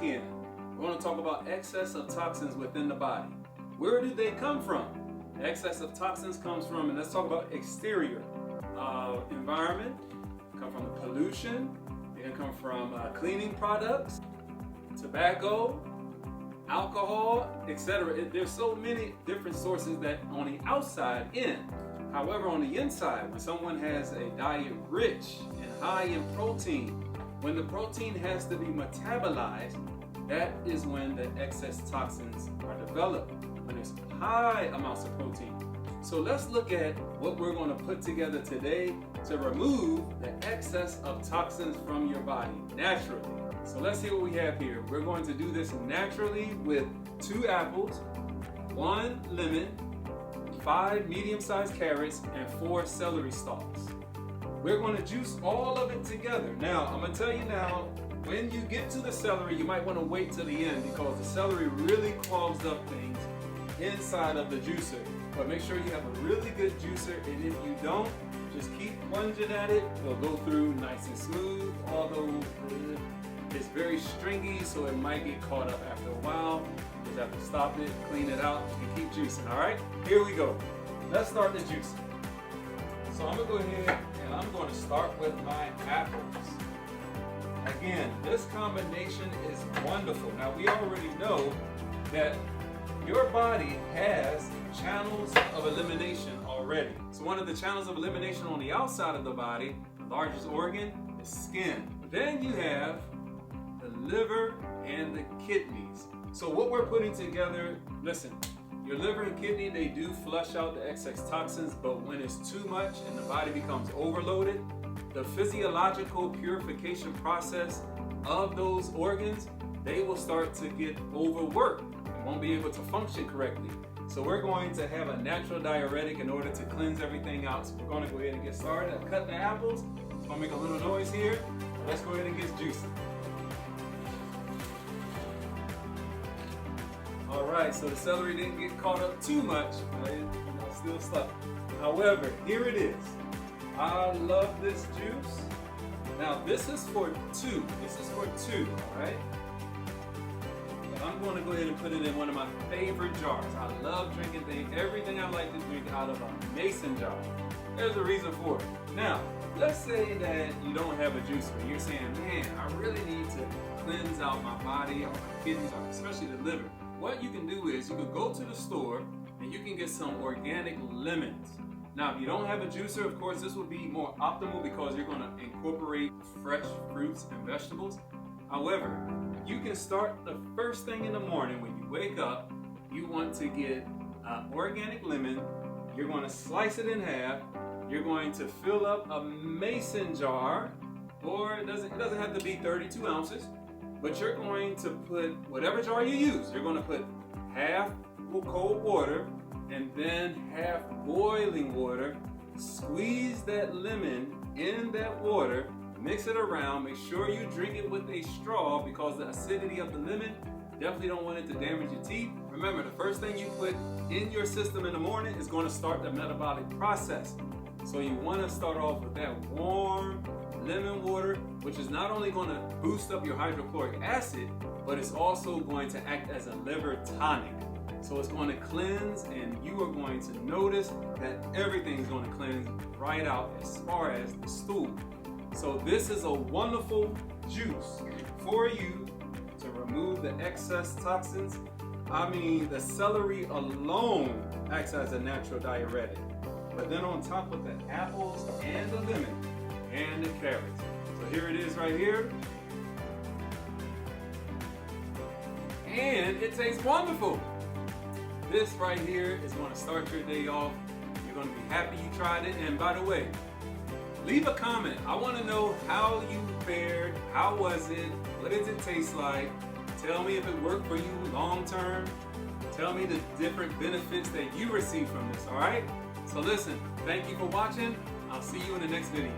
again. We're going to talk about excess of toxins within the body. Where do they come from? The excess of toxins comes from, and let's talk about exterior environment. It come from the pollution. It can come from cleaning products, tobacco, alcohol, etc. There's so many different sources that on the outside in. However, on the inside, when someone has a diet rich and high in protein, when the protein has to be metabolized, that is when the excess toxins are developed, when there's high amounts of protein. So let's look at what we're going to put together today to remove the excess of toxins from your body naturally. So let's see what we have here. We're going to do this naturally with 2 apples, 1 lemon, 5 medium-sized carrots, and 4 celery stalks. We're going to juice all of it together. Now, I'm going to tell you now, when you get to the celery, you might want to wait till the end because the celery really clogs up things inside of the juicer. But make sure you have a really good juicer, and if you don't, just keep plunging at it. It'll go through nice and smooth, although it's very stringy, so it might get caught up after a while. You just have to stop it, clean it out, and keep juicing, all right? Here we go. Let's start the juicing. So I'm gonna go ahead and I'm gonna start with my apples. Again, this combination is wonderful. Now we already know that your body has channels of elimination already. So one of the channels of elimination on the outside of the body, the largest organ, is skin. Then you have the liver and the kidneys. So what we're putting together, listen, your liver and kidney, they do flush out the excess toxins, but when it's too much and the body becomes overloaded, the physiological purification process of those organs, they will start to get overworked and won't be able to function correctly. So we're going to have a natural diuretic in order to cleanse everything out. So we're going to go ahead and get started. I'm cutting the apples. It's going to make a little noise here. Let's go ahead and get juicing. All right, so the celery didn't get caught up too much, but it's still stuck. However, here it is. I love this juice. Now this is for 2. This is for 2, all right? And I'm going to go ahead and put it in one of my favorite jars. I love drinking things. Everything I like to drink out of a mason jar. There's a reason for it. Now, let's say that you don't have a juicer. You're saying, man, I really need to cleanse out my body or my kidneys, especially the liver. What you can do is you can go to the store and you can get some organic lemons. Now, if you don't have a juicer, of course, this will be more optimal because you're going to incorporate fresh fruits and vegetables. However, you can start the first thing in the morning when you wake up. You want to get organic lemon. You're going to slice it in half. You're going to fill up a mason jar, or it doesn't have to be 32 ounces. But you're going to put whatever jar you use. You're going to put half cold water and then half boiling water. Squeeze that lemon in that water, mix it around. Make sure you drink it with a straw because the acidity of the lemon, definitely don't want it to damage your teeth. Remember, the first thing you put in your system in the morning is going to start the metabolic process. So you want to start off with that warm lemon water, which is not only going to boost up your hydrochloric acid, but it's also going to act as a liver tonic. So it's going to cleanse, and you are going to notice that everything is going to cleanse right out as far as the stool. So this is a wonderful juice for you to remove the excess toxins. I mean, the celery alone acts as a natural diuretic. But then on top of the apples and the lemon, and the carrots. So here it is right here. And it tastes wonderful. This right here is going to start your day off. You're going to be happy you tried it. And by the way, leave a comment. I want to know how you fared. How was it? What does it taste like? Tell me if it worked for you long term. Tell me the different benefits that you receive from this, all right? So listen, thank you for watching. I'll see you in the next video.